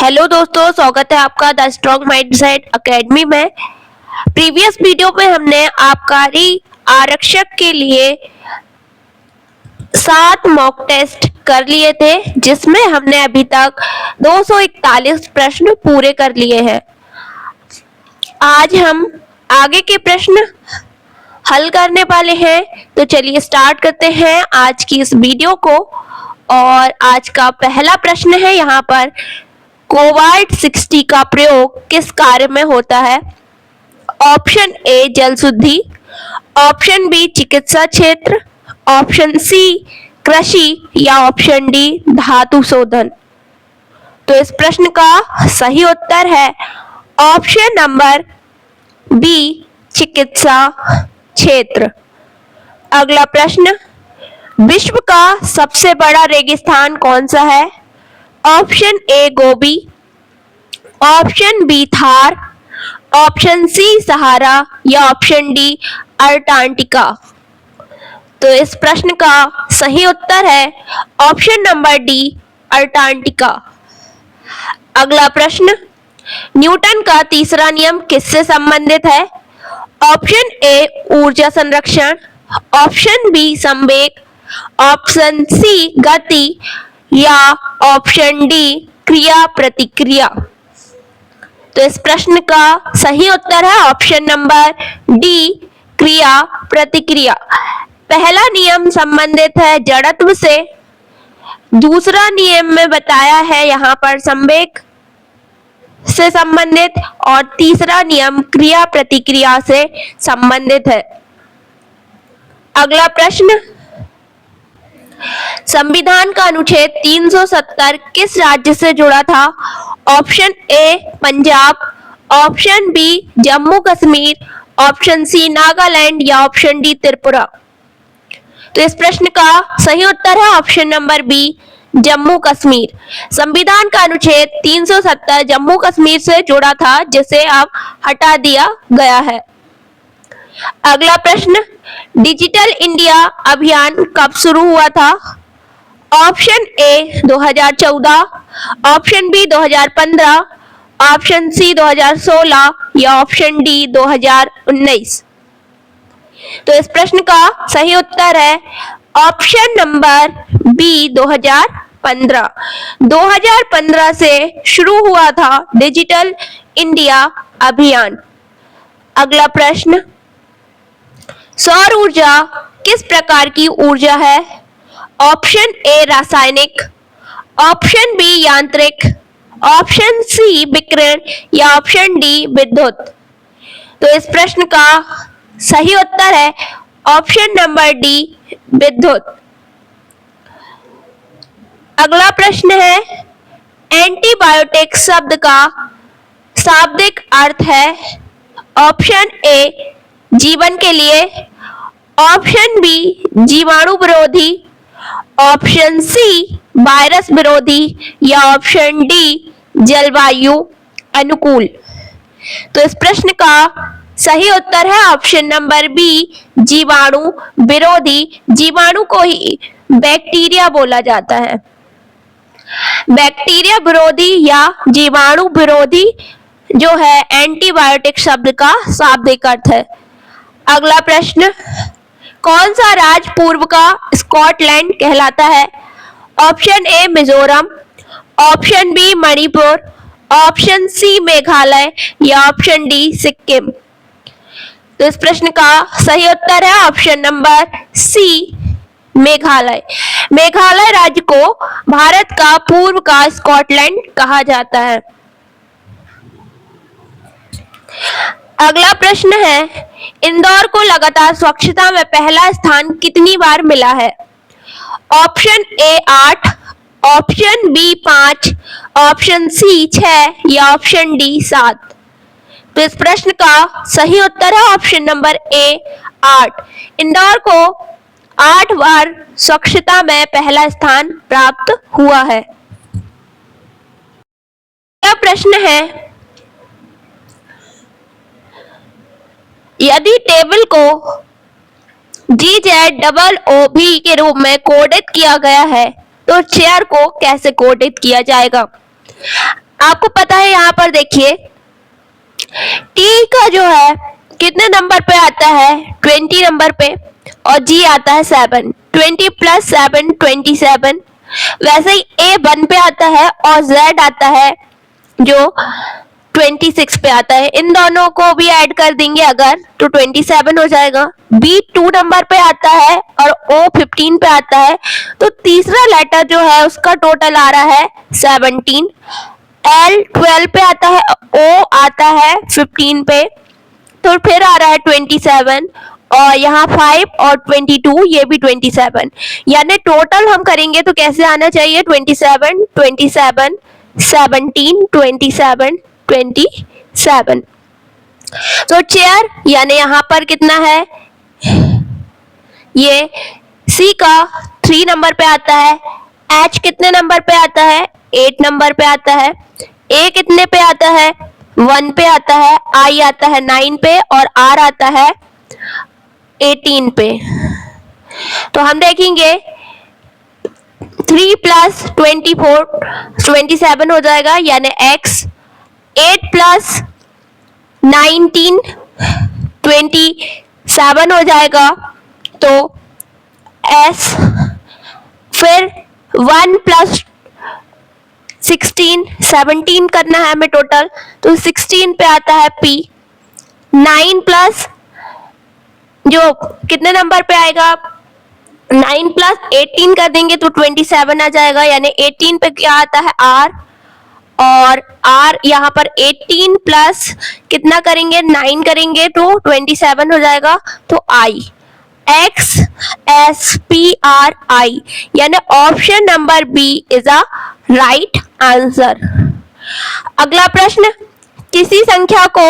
Hello दोस्तों, स्वागत है आपका द स्ट्रॉन्ग माइंडसेट एकेडमी में। प्रीवियस वीडियो में हमने आबकारी आरक्षक के लिए 7 मॉक टेस्ट कर लिए थे, जिसमें हमने अभी तक 241 प्रश्न पूरे कर लिए हैं। आज हम आगे के प्रश्न हल करने वाले हैं, तो चलिए स्टार्ट करते हैं आज की इस वीडियो को। और आज का पहला प्रश्न है यहाँ पर, कोवाल्ट 60 का प्रयोग किस कार्य में होता है? ऑप्शन ए जल शुद्धि, ऑप्शन बी चिकित्सा क्षेत्र, ऑप्शन सी कृषि या ऑप्शन डी धातु शोधन। तो इस प्रश्न का सही उत्तर है ऑप्शन नंबर बी चिकित्सा क्षेत्र। अगला प्रश्न, विश्व का सबसे बड़ा रेगिस्तान कौन सा है? Option A Gobi, option B Thar, option C Sahara या ऑप्शन डी अंटार्कटिका। तो इस प्रश्न का सही उत्तर है ऑप्शन नंबर डी अंटार्कटिका। अगला प्रश्न, न्यूटन का तीसरा नियम किससे संबंधित है? ऑप्शन ए ऊर्जा संरक्षण, ऑप्शन बी संवेग, ऑप्शन सी गति या ऑप्शन डी क्रिया प्रतिक्रिया। तो इस प्रश्न का सही उत्तर है ऑप्शन नंबर डी क्रिया प्रतिक्रिया। पहला नियम संबंधित है जड़त्व से, दूसरा नियम में बताया है यहाँ पर संवेग से संबंधित, और तीसरा नियम क्रिया प्रतिक्रिया से संबंधित है। अगला प्रश्न, संविधान का अनुच्छेद 370 किस राज्य से जुड़ा था? Option A Punjab, option B Jammu Kashmir, option C Nagaland या ऑप्शन डी त्रिपुरा। तो इस प्रश्न का सही उत्तर है option number B Jammu Kashmir. संविधान का अनुच्छेद 370 जम्मू कश्मीर से जुड़ा था, जिसे अब हटा दिया गया है। अगला प्रश्न, डिजिटल इंडिया अभियान कब शुरू हुआ था? Option A 2014, option B 2015, option C 2016 या ऑप्शन डी 2019। तो इस प्रश्न का सही उत्तर है ऑप्शन नंबर बी 2015। 2015 से शुरू हुआ था डिजिटल इंडिया अभियान। अगला प्रश्न, सौर ऊर्जा किस प्रकार की ऊर्जा है? ऑप्शन ए रासायनिक, ऑप्शन बी यांत्रिक, ऑप्शन सी विकिरण या ऑप्शन डी विद्युत। तो इस प्रश्न का सही उत्तर है ऑप्शन नंबर डी विद्युत। अगला प्रश्न है, एंटीबायोटिक शब्द का शाब्दिक अर्थ है? ऑप्शन ए जीवन के लिए, ऑप्शन बी जीवाणु विरोधी, ऑप्शन सी वायरस विरोधी या ऑप्शन डी जलवायु अनुकूल। तो इस प्रश्न का सही उत्तर है ऑप्शन नंबर बी जीवाणु विरोधी। जीवाणु को ही बैक्टीरिया बोला जाता है। बैक्टीरिया विरोधी या जीवाणु विरोधी जो है एंटीबायोटिक शब्द का शाब्दिक अर्थ है। अगला प्रश्न, कौन सा राज्य पूर्व का स्कॉटलैंड कहलाता है? Option A Mizoram, option B Manipur, option C Meghalaya या ऑप्शन डी सिक्किम। तो इस प्रश्न का सही उत्तर है option number C Meghalaya. Meghalaya राज्य को भारत का पूर्व का स्कॉटलैंड कहा जाता है। अगला प्रश्न है, इंदौर को लगातार स्वच्छता में पहला स्थान कितनी बार मिला है? Option A 8, option B 5, option C 6 या ऑप्शन डी 7। तो इस प्रश्न का सही उत्तर है ऑप्शन नंबर ए 8। इंदौर को 8 बार स्वच्छता में पहला स्थान प्राप्त हुआ है। अगला प्रश्न है, यदि टेबल को GZOOB के रूप में कोडित किया गया है, तो चेयर को कैसे कोडित किया जाएगा? आपको यहाँ पर देखिए टी का जो है कितने नंबर पे आता है, 20 नंबर पे, और जी आता है 7, 20 प्लस 7 27। वैसे ही ए 1 पे आता है और जेड आता है जो 26 पे आता है। इन दोनों को भी ऐड कर देंगे अगर तो 27 हो जाएगा। बी 2 नंबर पे आता है और ओ 15 पे आता है, तो तीसरा लेटर जो है उसका टोटल आ रहा है 17। एल 12 पे आता है, ओ आता है 15 पे, तो फिर आ रहा है 27, और यहाँ 5 और 22 ये भी 27। यानी टोटल हम करेंगे तो कैसे आना चाहिए, 27 27 17 27 27। तो चेयर यानी यहाँ पर कितना है, ये सी का 3 नंबर पे आता है, एच कितने नंबर पे आता है, 8 नंबर पे आता है, ए कितने पे आता है, 1 पे आता है, आई आता है 9 पे, और आर आता है 18 पे। तो हम देखेंगे 3 प्लस 24 27 हो जाएगा, यानी एक्स 8 प्लस 19 27 हो जाएगा, तो एस फिर 1 प्लस 16 17 करना है हमें टोटल, तो 16 पे आता है पी। 9 प्लस जो कितने नंबर पे आएगा, 9 प्लस 18 कर देंगे तो 27 आ जाएगा, यानी 18 पे क्या आता है आर, और आर यहाँ पर 18 प्लस कितना करेंगे 9 करेंगे तो 27 हो जाएगा, तो I X S P R I, यानी option number B is a right answer. अगला प्रश्न, किसी संख्या को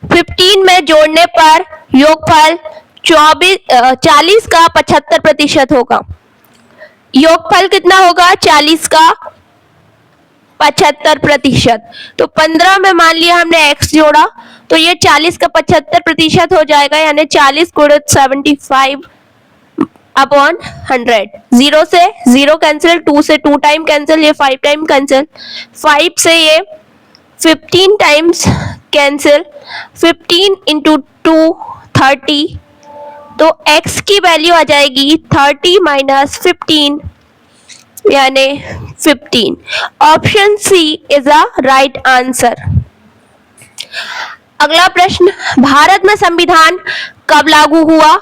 15 में जोड़ने पर योगफल 40 का 75% होगा। योगफल कितना होगा, 40 का 75%। तो 15 में मान लिया हमने x जोड़ा, तो ये 40 का 75% हो जाएगा, यानी 40 गुणित 75 अपॉन 100। 0 से 0 कैंसिल, 2 से 2 टाइम कैंसिल, ये 5 टाइम कैंसिल, 5 से ये 15 टाइम्स कैंसिल, 15 इंटू 2 30, तो x की वैल्यू आ जाएगी 30 माइनस 15 यानी 15। Option C is a right answer. अगला प्रश्न, भारत में संविधान कब लागू हुआ?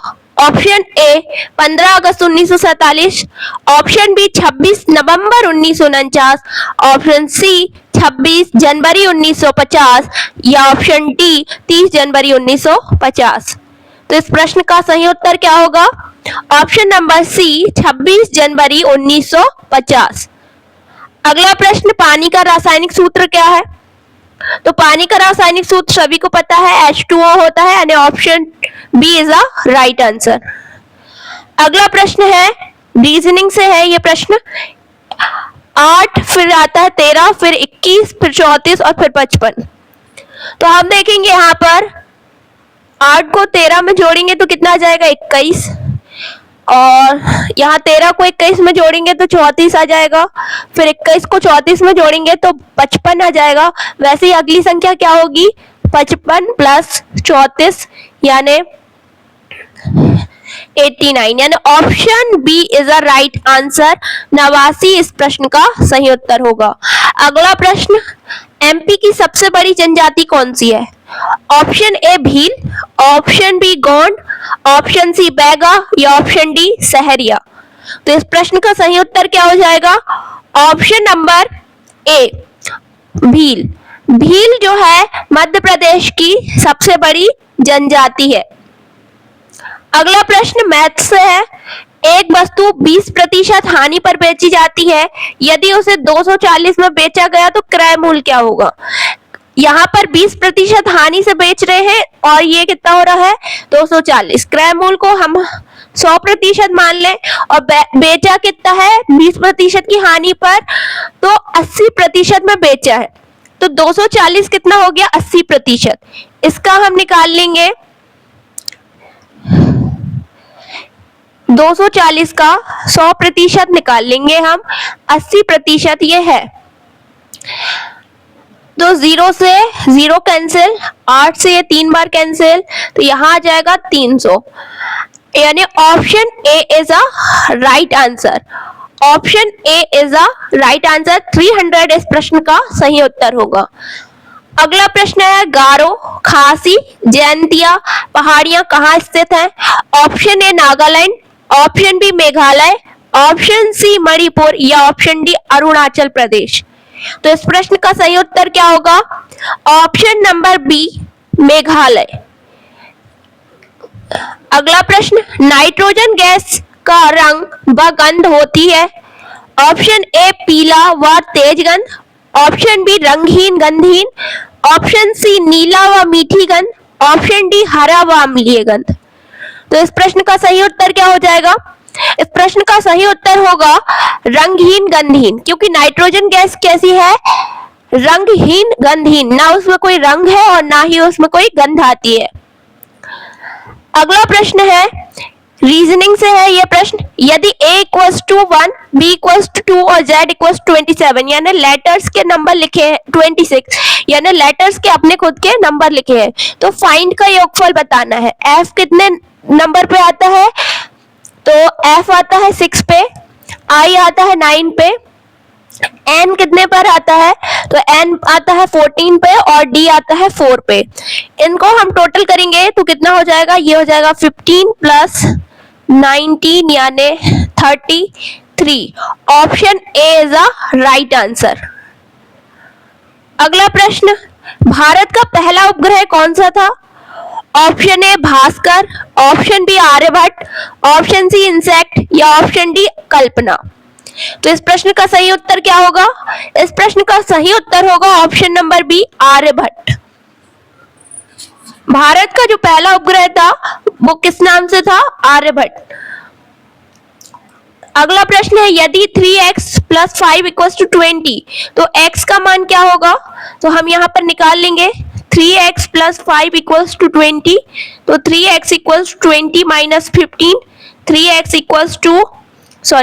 ऑप्शन ए 15 अगस्त 1947, ऑप्शन बी 26 नवंबर 1949, ऑप्शन सी 26 जनवरी 1950, या ऑप्शन डी 30 जनवरी 1950। तो इस प्रश्न का सही उत्तर क्या होगा? ऑप्शन नंबर सी 26 जनवरी 1950। अगला प्रश्न, पानी का रासायनिक सूत्र क्या है? तो पानी का रासायनिक सूत्र सभी को पता है, H2O होता है, यानी option B is a right answer. अगला प्रश्न है, रीजनिंग से है ये प्रश्न। 8 फिर आता है 13, फिर 21, फिर 34 और फिर 55। तो हम देखेंगे यहाँ पर 8 को 13 में जोड़ेंगे तो कितना आ जाएगा, 21, और यहाँ 13 को 21 में जोड़ेंगे तो 34 आ जाएगा, फिर 21 को 34 में जोड़ेंगे तो 55 आ जाएगा। वैसे ही अगली संख्या क्या होगी, 55 प्लस 34 यानी 89, यानी option B is a right answer. 89 इस प्रश्न का सही उत्तर होगा। अगला प्रश्न, एमपी की सबसे बड़ी जनजाति कौन सी है? Option A Bhil, option B Gond, option C Baiga, या ऑप्शन डी सहरिया। तो इस प्रश्न का सही उत्तर क्या हो जाएगा? Option number A Bhil. Bhil जो है मध्य प्रदेश की सबसे बड़ी जनजाति है। अगला प्रश्न मैथ से है। एक वस्तु 20% हानि पर बेची जाती है, यदि उसे 240 में बेचा गया तो क्रय मूल्य क्या होगा? यहाँ पर 20% हानि से बेच रहे हैं और ये कितना हो रहा है, 240। क्रय मूल्य को हम 100% मान लें, और बेचा कितना है 20% की हानि पर, तो 80% में बेचा है, तो 240 कितना हो गया, 80%। इसका हम निकाल लेंगे 240 का 100% निकाल लेंगे हम, 80% ये है, तो तो 0 से 0 कैंसिल, 8 से ये 3 बार कैंसिल, तो यहाँ आ जाएगा 300, यानी option A is a right answer. Option A is a right answer. 300 इस प्रश्न का सही उत्तर होगा। अगला प्रश्न है, गारो, खासी, जयंतिया पहाड़ियां कहाँ स्थित हैं? Option A Nagaland, option B Meghalaya, option C Manipur या ऑप्शन डी अरुणाचल प्रदेश। तो इस प्रश्न का सही उत्तर क्या होगा? Option number B Meghalaya. अगला प्रश्न, नाइट्रोजन गैस का रंग व गंध होती है? ऑप्शन ए पीला व तेज गंध, ऑप्शन बी रंगहीन गंधहीन, ऑप्शन सी नीला व मीठी गंध, ऑप्शन डी हरा व अम्लीय गंध। तो इस प्रश्न का सही उत्तर क्या हो जाएगा? इस प्रश्न का सही उत्तर होगा रंगहीन गंधहीन, क्योंकि नाइट्रोजन गैस कैसी है? रंगहीन गंधहीन, ना उसमें कोई रंग है और ना ही उसमें कोई गंध आती है। अगला प्रश्न है, रीजनिंग से है यह प्रश्न। यदि a equals to 1, b equals to 2 और z इक्वल्स 27, यानी लेटर्स के नंबर लिखे हैं 26, यानी लेटर्स के अपने खुद के नंबर लिखे हैं, तो फाइंड का योगफल बताना है। f कितने नंबर पे आता है? तो f आता है 6 पे, i आता है 9 पे, n कितने पर आता है? तो n आता है 14 पे और d आता है 4 पे। इनको हम टोटल करेंगे तो कितना हो जाएगा? ये हो जाएगा 15 प्लस 19 यानी 33। Option A is a right answer. अगला प्रश्न, भारत का पहला उपग्रह कौन सा था? Option A Bhaskar, option B Aryabhata, option C INSAT या ऑप्शन डी कल्पना। तो इस प्रश्न का सही उत्तर क्या होगा? इस प्रश्न का सही उत्तर होगा option number B Aryabhata. Bharat का जो पहला उपग्रह था वो किस नाम से था? आर्यभट्ट। अगला प्रश्न है, यदि 3x प्लस 5 इक्वल्स टू 20, तो x का मान क्या होगा? तो हम यहाँ पर निकाल लेंगे 3x प्लस 5 इक्वल्स टू 20, तो 3x equals 20 minus 15, 3x equals to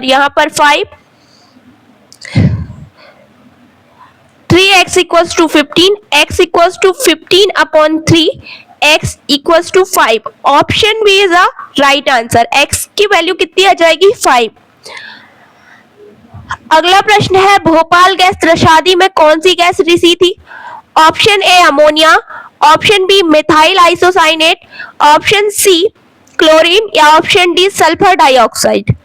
यहाँ पर 5, 3x equals to 15, x equals to 15 upon 3, x equals to 5। Option B is a right answer. x की वैल्यू कितनी आ जाएगी? 5। अगला प्रश्न है, भोपाल गैस त्रशादी में कौन सी गैस रिसी थी? Option A ammonia, option B methyl isocyanate, option C chlorine या ऑप्शन डी सल्फर डाइऑक्साइड।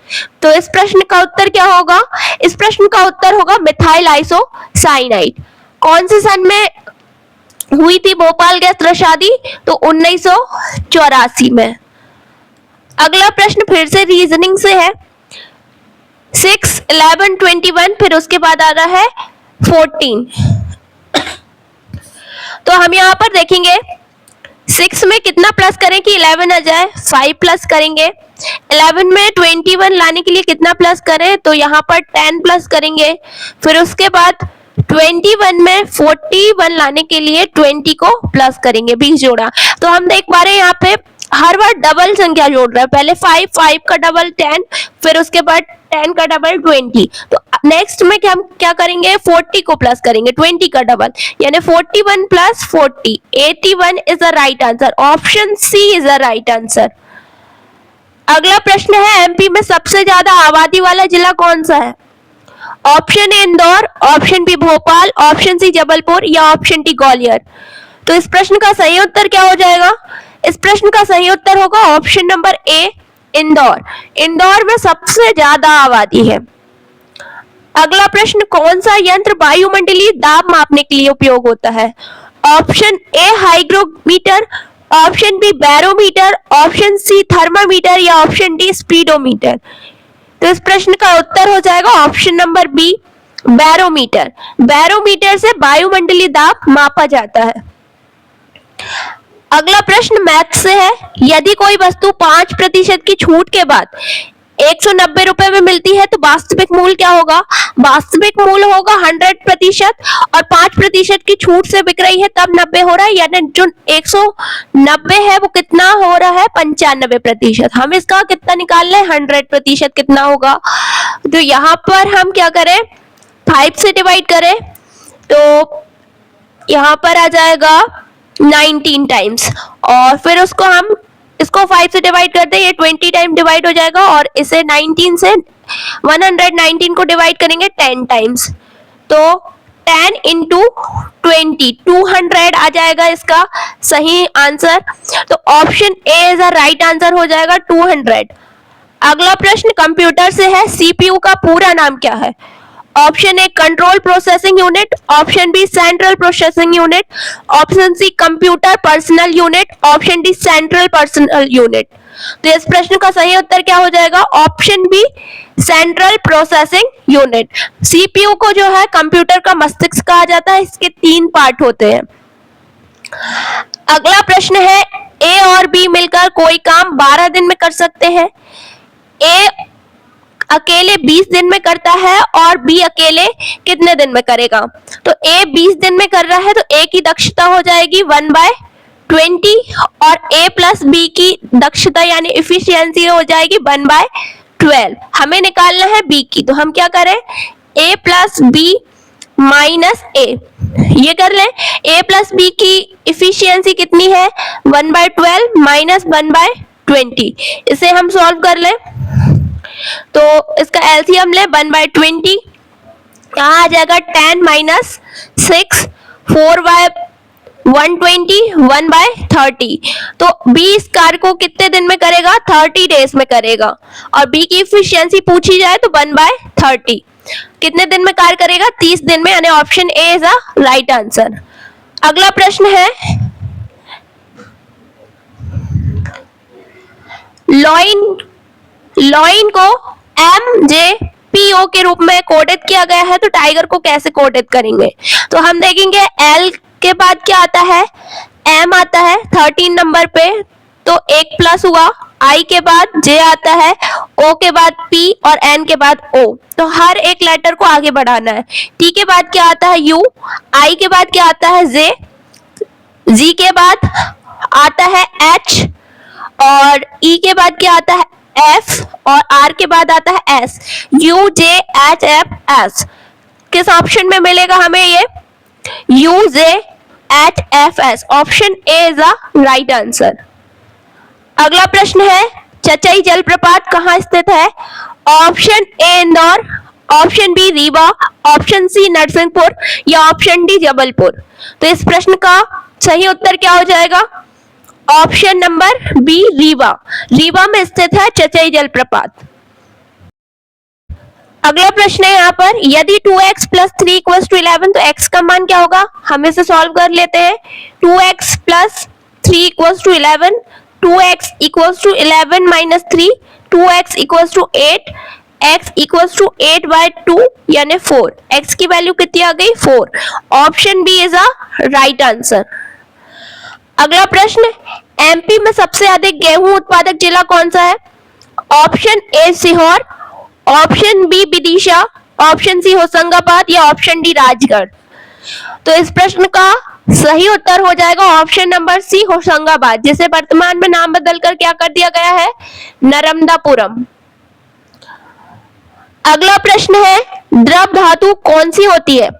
तो इस प्रश्न का उत्तर क्या होगा? इस प्रश्न का उत्तर होगा मिथाइल आइसोसाइनाइड। कौन से सन में हुई थी भोपाल गैस त्रशादी? तो 1984 में। अगला प्रश्न फिर से रीजनिंग से है। 6, 11, 21, फिर उसके बाद आ रहा है 14। तो हम यहाँ पर देखेंगे 6 में कितना प्लस करें कि 11 आ जाए? 5 प्लस करेंगे। 11 में 21 लाने के लिए कितना प्लस करें? तो यहाँ पर 10 प्लस करेंगे। फिर उसके बाद 21 में 41 लाने के लिए 20 को प्लस करेंगे, 20 जोड़ा। तो हम देख पा रहे हैं यहाँ पे हर बार डबल संख्या जोड़ रहा है। पहले 5, 5 का डबल 10, फिर उसके बाद 10 का डबल 20। तो नेक्स्ट में हम क्या करेंगे? 40 को प्लस करेंगे, 20 का डबल, यानी 41 plus 40, 81 is the right answer. Option C is the right answer. अगला प्रश्न है, एमपी में सबसे ज्यादा आबादी वाला जिला कौन सा है? Option A Indore, option B Bhopal, option C Jabalpur या ऑप्शन डी ग्वालियर। तो इस प्रश्न का सही उत्तर क्या हो जाएगा? इस प्रश्न का सही उत्तर होगा option number A Indore. Indore में सबसे ज्यादा आबादी है। अगला प्रश्न, कौन सा यंत्र वायुमंडलीय दाब मापने के लिए उपयोग होता है? Option A hygrometer, option B barometer, option C thermometer या ऑप्शन डी स्पीडोमीटर। तो इस प्रश्न का उत्तर हो जाएगा option number B barometer. Barometer से वायुमंडलीय दाब मापा जाता है। अगला प्रश्न मैथ से है। यदि कोई वस्तु 5% की छूट के बाद 190 रुपए में मिलती है तो वास्तविक मूल्य क्या होगा? वास्तविक मूल्य होगा 100% और 5% की छूट से बिक रही है तब 90 हो रहा है, यानी जो 190 है वो कितना हो रहा है? 95%। हम इसका कितना निकाल लें? 100% कितना होगा? तो यहाँ पर हम क्या करें? 5 से डिवाइड करें तो यहाँ पर आ जाएगा 19 टाइम्स, और फिर उसको हम इसको 5 से डिवाइड कर दें, ये 20 टाइम डिवाइड हो जाएगा, और इसे 19 से 119 को डिवाइड करेंगे 10 टाइम्स, तो 10 इंटू 20 200 आ जाएगा इसका सही आंसर। तो option A is a right answer हो जाएगा 200। अगला प्रश्न कंप्यूटर से है, सीपीयू का पूरा नाम क्या है? Option A control processing unit, option B central processing unit, option C computer personal unit, option D central personal unit. तो इस प्रश्न का सही उत्तर क्या हो जाएगा? Option B central processing unit. CPU को जो है कंप्यूटर का मस्तिष्क कहा जाता है, इसके 3 पार्ट होते हैं। अगला प्रश्न है, ए और बी मिलकर कोई काम 12 दिन में कर सकते हैं। ए अकेले 20 दिन में करता है और बी अकेले कितने दिन में करेगा? तो ए 20 दिन में कर रहा है तो ए की दक्षता हो जाएगी 1/20, और ए प्लस बी की दक्षता यानी इफिशियंसी हो जाएगी 1/12। हमें निकालना है बी की, तो हम क्या करें? ए प्लस बी माइनस ए, ये कर लें। ए प्लस बी की इफिशियंसी कितनी है? 1/12 माइनस 1/20। इसे हम सॉल्व कर लें, तो इसका एलसीएम ले 1/20, यहाँ आ जाएगा 10 माइनस 6, 4/120, 1/30। तो बी इस कार्य को कितने दिन में करेगा? 30 डेज में करेगा, और बी की इफिशियंसी पूछी जाए तो 1/30 कितने दिन में कार्य करेगा? 30 दिन में, यानी option A is a right answer. अगला प्रश्न है, लॉइन को MJPO के रूप में कोडित किया गया है, तो टाइगर को कैसे कोडित करेंगे? तो हम देखेंगे L के बाद क्या आता है? M आता है 13 नंबर पे, तो एक प्लस हुआ। I के बाद J आता है, O के बाद P और N के बाद O, तो हर एक लेटर को आगे बढ़ाना है। T के बाद क्या आता है? U, I के बाद क्या आता है? J, G के बाद आता है H, और E के बाद क्या आता है? F, और R के बाद आता है S। U, J, H, F, S किस ऑप्शन में मिलेगा हमें? ये U, J, H, F, S, option A is a right answer. अगला प्रश्न है, चचई जलप्रपात कहाँ स्थित है? Option A Indore, option B Rewa, option C Narsinghpur, या ऑप्शन डी जबलपुर। तो इस प्रश्न का सही उत्तर क्या हो जाएगा? Option number B Rewa. Rewa में स्थित है चचई जलप्रपात। अगला प्रश्न है यहाँ पर, यदि 2x प्लस 3 इक्वल्स टू 11 तो x का मान क्या होगा? हम इसे सॉल्व कर लेते हैं। 2x plus 3 equals to 11, 2x equals to 11 minus 3, 2x equals to 8, x equals to 8/2 यानी 4। x की वैल्यू कितनी आ गई? 4। Option B is a right answer. अगला प्रश्न, एमपी में सबसे अधिक गेहूं उत्पादक जिला कौन सा है? Option A Sehore, option B Vidisha, option C Hoshangabad, या ऑप्शन डी राजगढ़। तो इस प्रश्न का सही उत्तर हो जाएगा ऑप्शन नंबर सी होशंगाबाद, जिसे वर्तमान में नाम बदलकर क्या कर दिया गया है? नर्मदापुरम। अगला प्रश्न है, द्रव धातु कौन सी होती है?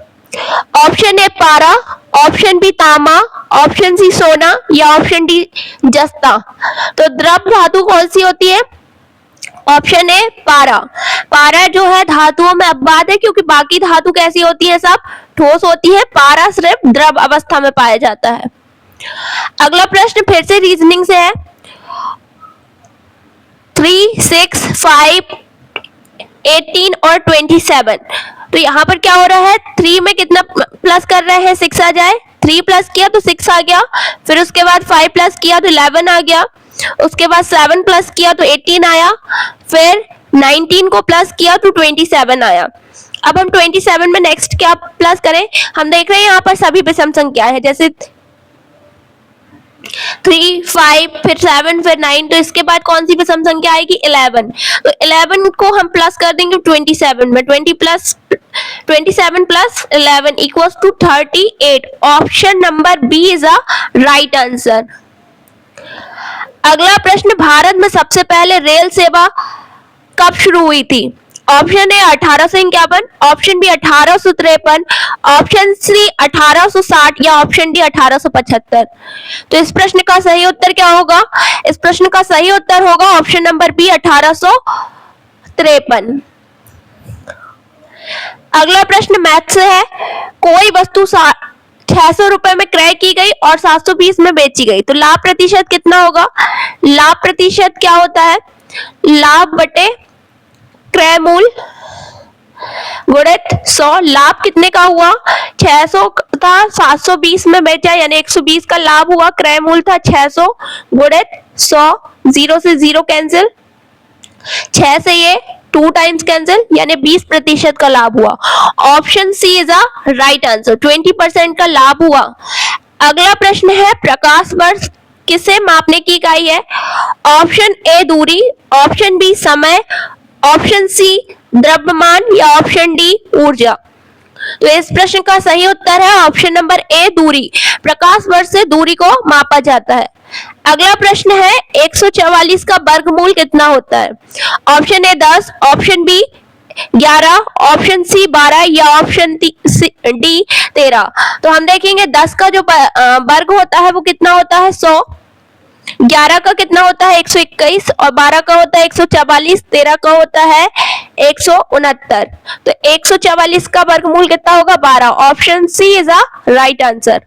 ऑप्शन ए पारा, ऑप्शन बी तांबा, ऑप्शन सी सोना, या ऑप्शन डी जस्ता। तो द्रव धातु कौन सी होती है? ऑप्शन ए पारा। पारा जो है धातुओं में अपवाद है, क्योंकि बाकी धातु कैसी होती है? सब ठोस होती है। पारा सिर्फ द्रव अवस्था में पाया जाता है। अगला प्रश्न फिर से रीजनिंग से है, 3, 6, 5, 18 और 27। तो यहाँ पर क्या हो रहा है? 3 में कितना प्लस कर रहे हैं? 6 आ जाए। 3 प्लस किया तो 6 आ गया, फिर उसके बाद 5 प्लस किया तो 11 आ गया, उसके बाद 7 प्लस किया तो 18 आया, फिर 19 को प्लस किया तो 27 आया। अब हम 27 में नेक्स्ट क्या प्लस करें? हम देख रहे हैं यहाँ पर सभी विषम संख्या है, जैसे 3, 5, फिर 7, फिर 9, तो इसके बाद कौन सी विषम संख्या आएगी? 11। तो 11 को हम प्लस कर देंगे 27 में, 27 plus 11 equals to 38। Option number B is a right answer. अगला प्रश्न, भारत में सबसे पहले रेल सेवा कब शुरू हुई थी? Option A 1851, option B 1853, option C 1860 या ऑप्शन डी 1875। तो इस प्रश्न का सही उत्तर क्या होगा? इस प्रश्न का सही उत्तर होगा ऑप्शन नंबर बी 1853। अगला प्रश्न मैथ से है। कोई वस्तु 600 रुपए में क्रय की गई और 720 में बेची गई, तो लाभ प्रतिशत कितना होगा? लाभ प्रतिशत क्या होता है? लाभ बटे क्रय मूल्य गुणित 100। लाभ कितने का हुआ? 600 था, 720 में बेचा यानी 120 का लाभ हुआ। क्रय मूल्य था 600 गुणित 100, 0 से 0 कैंसिल, 6 से ये 2 टाइम्स कैंसिल यानी 20% का लाभ हुआ। Option C is a right answer, 20% का लाभ हुआ। अगला प्रश्न है प्रकाश वर्ष किसे मापने की इकाई है? ऑप्शन ए दूरी, ऑप्शन बी समय, ऑप्शन सी द्रव्यमान या ऑप्शन डी ऊर्जा। तो इस प्रश्न का सही उत्तर है ऑप्शन नंबर ए दूरी। प्रकाश वर्ष से दूरी को मापा जाता है। अगला प्रश्न है 144 का वर्गमूल कितना होता है? Option A 10, option B 11, option C 12 या ऑप्शन डी 13। तो हम देखेंगे 10 का जो वर्ग होता है वो कितना होता है? 100। 11 का कितना होता है? 121 और 12 का होता है 144, 13 का होता है 169। तो 144 का वर्गमूल कितना होगा? 12। Option C is a right answer.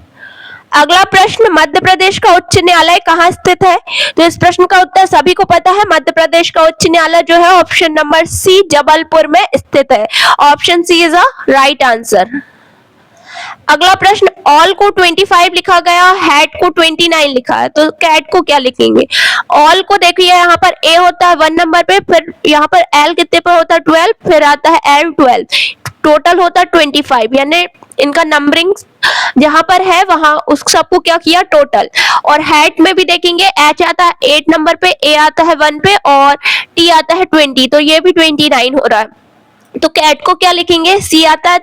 अगला प्रश्न मध्य प्रदेश का उच्च न्यायालय कहाँ स्थित है? तो इस प्रश्न का उत्तर सभी को पता है। मध्य प्रदेश का उच्च न्यायालय जो है ऑप्शन नंबर सी जबलपुर में स्थित है। Option C is a right answer. अगला प्रश्न ऑल को 25 लिखा गया, हैट को 29 लिखा है, तो कैट को क्या लिखेंगे? ऑल को देखिए यहाँ पर ए होता है 1 नंबर पे, फिर यहाँ पर एल कितने पर होता है? 12, फिर आता है एल 12, टोटल होता है 25, यानी इनका नंबरिंग जहां पर है वहां उस सबको क्या किया? टोटल। और हैट में भी देखेंगे एच आता है 8 नंबर पे, ए आता है 1 पे और टी आता है 20, तो ये भी 29 हो रहा है। तो कैट को क्या लिखेंगे? सी आता है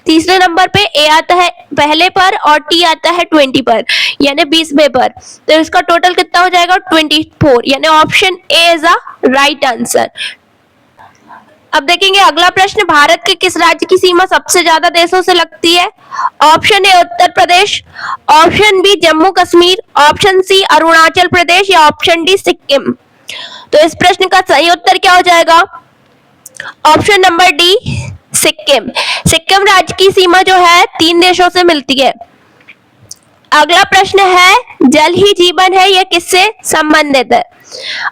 तीसरे नंबर पे, ए आता है पहले पर और टी आता है 20 पर यानी 20वें पर। तो इसका टोटल कितना हो जाएगा? 24, यानी option A is a right answer. अब देखेंगे अगला प्रश्न भारत के किस राज्य की सीमा सबसे ज्यादा देशों से लगती है? Option A Uttar Pradesh, option B Jammu Kashmir, option C Arunachal Pradesh या ऑप्शन डी सिक्किम। तो इस प्रश्न का सही उत्तर क्या हो जाएगा? Option number D Sikkim. Sikkim राज्य की सीमा जो है 3 देशों से मिलती है। अगला प्रश्न है जल ही जीवन है, यह किससे संबंधित है?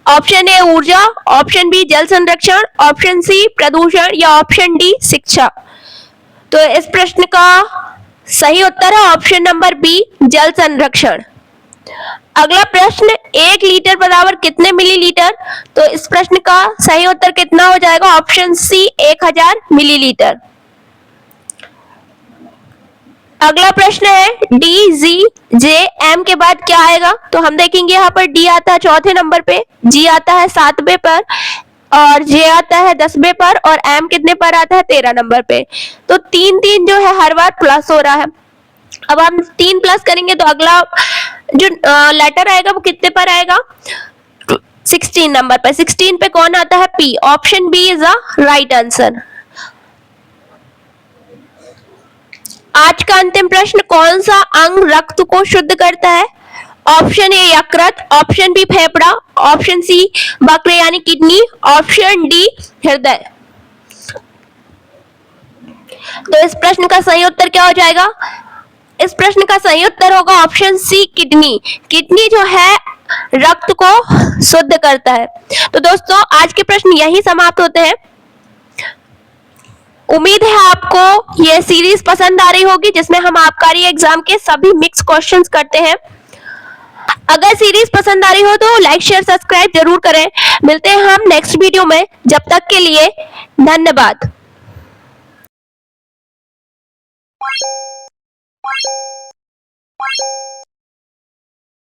ऑप्शन ए ऊर्जा, ऑप्शन बी जल संरक्षण, ऑप्शन सी प्रदूषण या ऑप्शन डी शिक्षा। तो इस प्रश्न का सही उत्तर है ऑप्शन नंबर बी जल संरक्षण। अगला प्रश्न 1 लीटर बराबर कितने मिलीलीटर? तो इस प्रश्न का सही उत्तर कितना हो जाएगा? Option C 1000 millilitre. अगला प्रश्न है डी जी जे एम के बाद क्या आएगा? तो हम देखेंगे यहाँ पर डी आता है 4थे नंबर पे, जी आता है 7वें पर और जे आता है 10वें पर और एम कितने पर आता है? 13 नंबर पे। तो 3 जो है हर बार प्लस हो रहा है। अब हम 3 प्लस करेंगे तो अगला जो लेटर आएगा वो कितने पर आएगा? 16 नंबर पर। 16 पे कौन आता है? P. Option B is a right answer. आज का अंतिम प्रश्न कौन सा अंग रक्त को शुद्ध करता है? ऑप्शन ए यकृत, ऑप्शन बी फेफड़ा, ऑप्शन सी वक्र यानी किडनी, ऑप्शन डी हृदय। तो इस प्रश्न का सही उत्तर क्या हो जाएगा? इस प्रश्न का सही उत्तर होगा ऑप्शन सी किडनी। किडनी जो है रक्त को शुद्ध करता है। तो दोस्तों आज के प्रश्न यही समाप्त होते हैं। उम्मीद है आपको ये सीरीज पसंद आ रही होगी जिसमें हम आबकारी एग्जाम के सभी मिक्स क्वेश्चंस करते हैं। अगर सीरीज पसंद आ रही हो तो लाइक शेयर सब्सक्राइब जरूर करें। मिलते हैं हम नेक्स्ट वीडियो में, जब तक के लिए धन्यवाद।